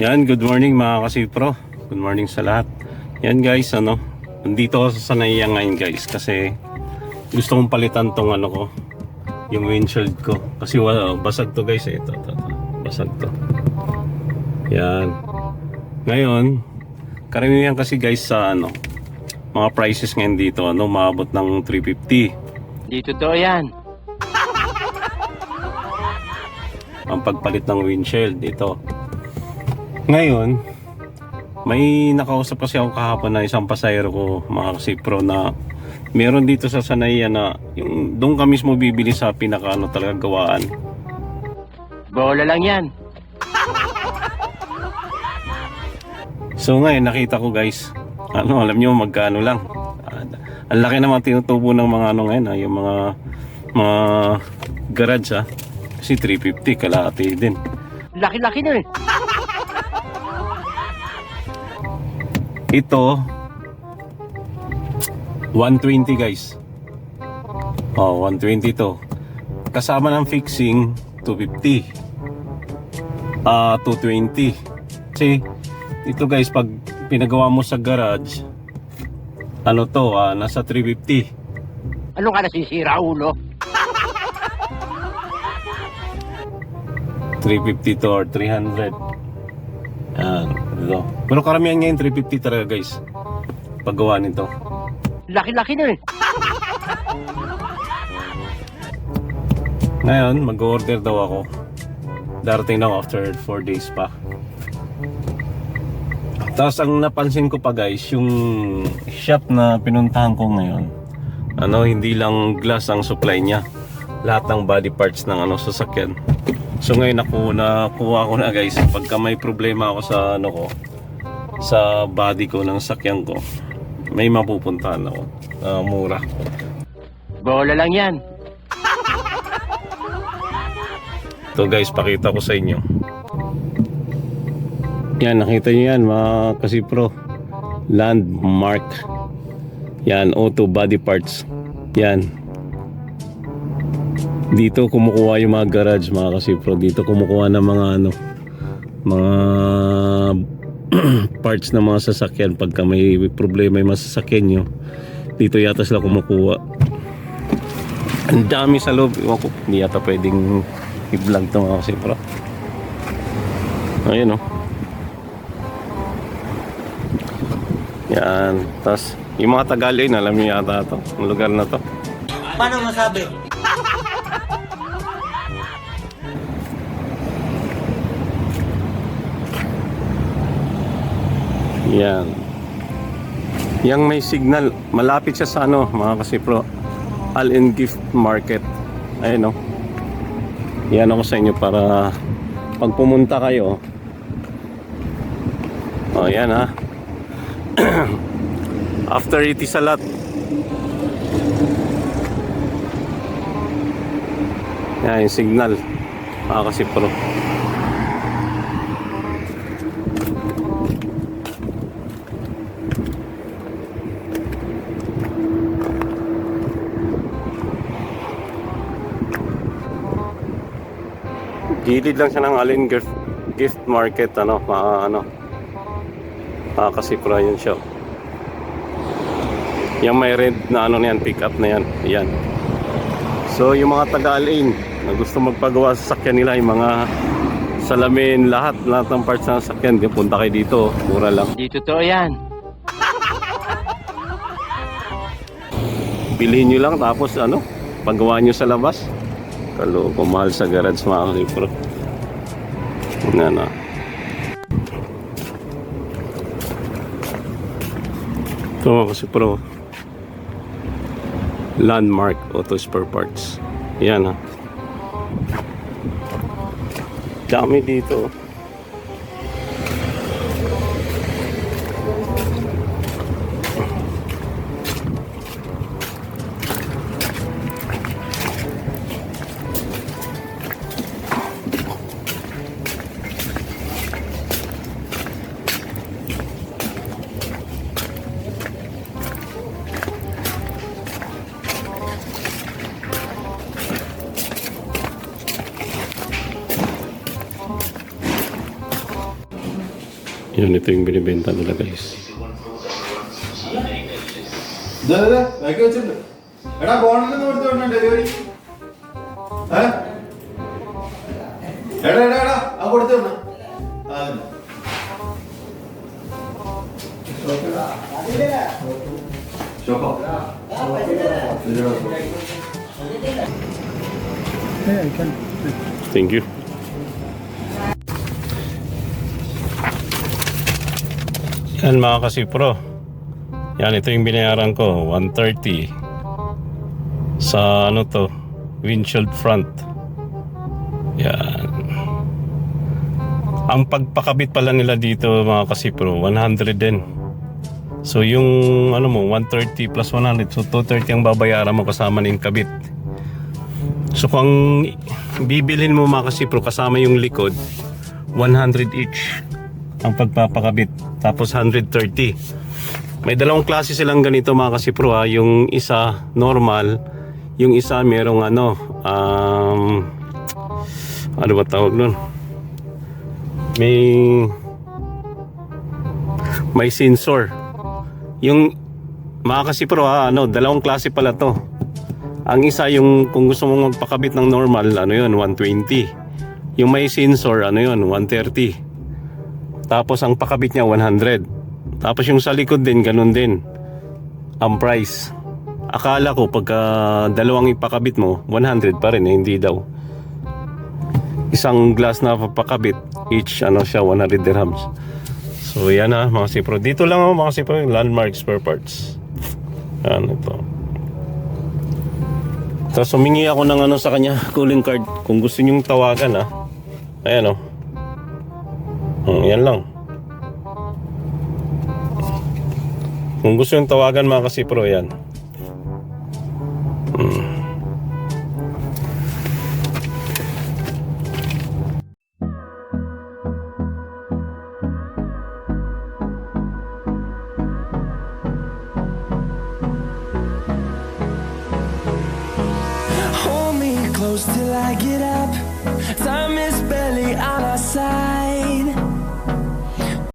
Yan, good morning mga kasipro. Good morning sa lahat. Yan guys, nandito ako sa Sanaya ngayon guys kasi gusto kong palitan tong ko, yung windshield ko. Kasi basag to guys eh. Ito. Basag to. Yan. Ngayon, karamihan kasi guys sa mga prices ngayon dito, maabot ng 350. Dito to yan. Ang pagpalit ng windshield ito. Ngayon, may nakausap kasi ako kahapon na isang pasahero ko, mga kasipro, na meron dito sa Sanaya na yung doon ka mismo bibili sa talagang gawaan. Bola lang yan. So ngayon nakita ko guys, alam niyo magkano lang. Ang laki naman tinutubo ng mga ngayon, yung mga garage kasi 350 kalahati din. Laki-laki na eh. Ito 120 guys. 120 to. Kasama ng fixing 250. 220. Kasi ito guys, pag pinagawa mo sa garage, nasa 350. Ano ka nasisira, ulo? 350 to or 300. Ito. Pero karamihan ngayon 350 talaga guys, paggawa nito. Laki-laki na eh. Ngayon mag-order daw ako. Darating daw after 4 days pa. Tapos ang napansin ko pa guys, yung shop na pinuntahan ko ngayon, hindi lang glass ang supply niya, lahat ng body parts ng sasakyan. So ngayon nakuha ko na guys, pagka may problema ako sa sa body ko ng sakyan ko, may mapupuntahan ako, mura. Bola lang yan. Ito guys, pakita ko sa inyo. Yan, nakita nyo yan mga kasipro. Landmark. Yan, auto body parts. Yan. Dito kumukuha yung mga garage mga kasipro. Dito kumukuha ng mga mga parts ng mga sasakyan. Pagka may problema yung mga sasakyan nyo, dito yata sila kumukuha. Ang dami sa loob. Hindi yata pwedeng i-vlog ito mga kasipro. Ayun Yan. Tapos yung mga Tagalog, alam niyo yata ito, ang lugar na to. Paano masabi? Yan. Yang may signal, malapit siya sa mga kasipro, Allen Gift Market. Ayun Yan ako sa inyo para pag pumunta kayo. Yan after Itisalat. Yan yung signal mga kasipro. Gilid lang siya ng Allen Gift Market, kasipro yun siya. Yung may red na yan, pick up na yan. Yan. So yung mga taga-Allen na gusto magpagawa sa sakyan nila, yung mga salamin, lahat ng parts ng sakyan, punta kayo dito, mura lang. Dito to yan. Bilhin nyo lang, tapos paggawa nyo sa labas. Kaloko, mahal sa garage mga kasipro. Ito mga kasipro, Landmark Auto Spare Parts. Yan dami dito. Yan, ito yung binibenta nila guys. ബാക്കി വെച്ചിട്ടുണ്ട് എടാ ബോണൊന്നും കൊടുത്തു വിടണം ഡെലിവറി എടാ എടാ എടാ ആ കൊടുത്തു വിടണം ഷോപ്പോ Thank you. Yan mga kasipro. Yan, ito yung binayaran ko, 130 sa ano to, windshield front. Yan. Ang pagpakabit pala nila dito mga kasipro, 100 din. So yung ano mo, 130 plus 100, so 230 ang babayaran mo kasama na yung kabit. So kung bibilhin mo mga kasipro kasama yung likod, 100 each ang pagpapakabit, tapos 130. May dalawang klase silang ganito mga kasipro ha. Yung isa normal, yung isa merong ano ba tawag nun? May sensor. Yung mga kasipro ha, dalawang klase pala to. Ang isa yung kung gusto mong magpakabit ng normal, yun, 120. Yung may sensor, yun, 130. Tapos ang pakabit niya 100. Tapos yung sa likod din, ganun din ang price. Akala ko pagka dalawang ipakabit mo, 100 pa rin, hindi daw. Isang glass na papakabit, each siya 100 dirhams. So yan mga sipro. Dito lang mga sipro, yung Landmark Spare Parts. Yan ito. Tapos humingi ako ng sa kanya, calling card. Kung gusto nyong tawagan ayan yan lang. Kung gusto yung tawagan mga kasipro, yan. Hold me close till I get up. Time is barely on our side.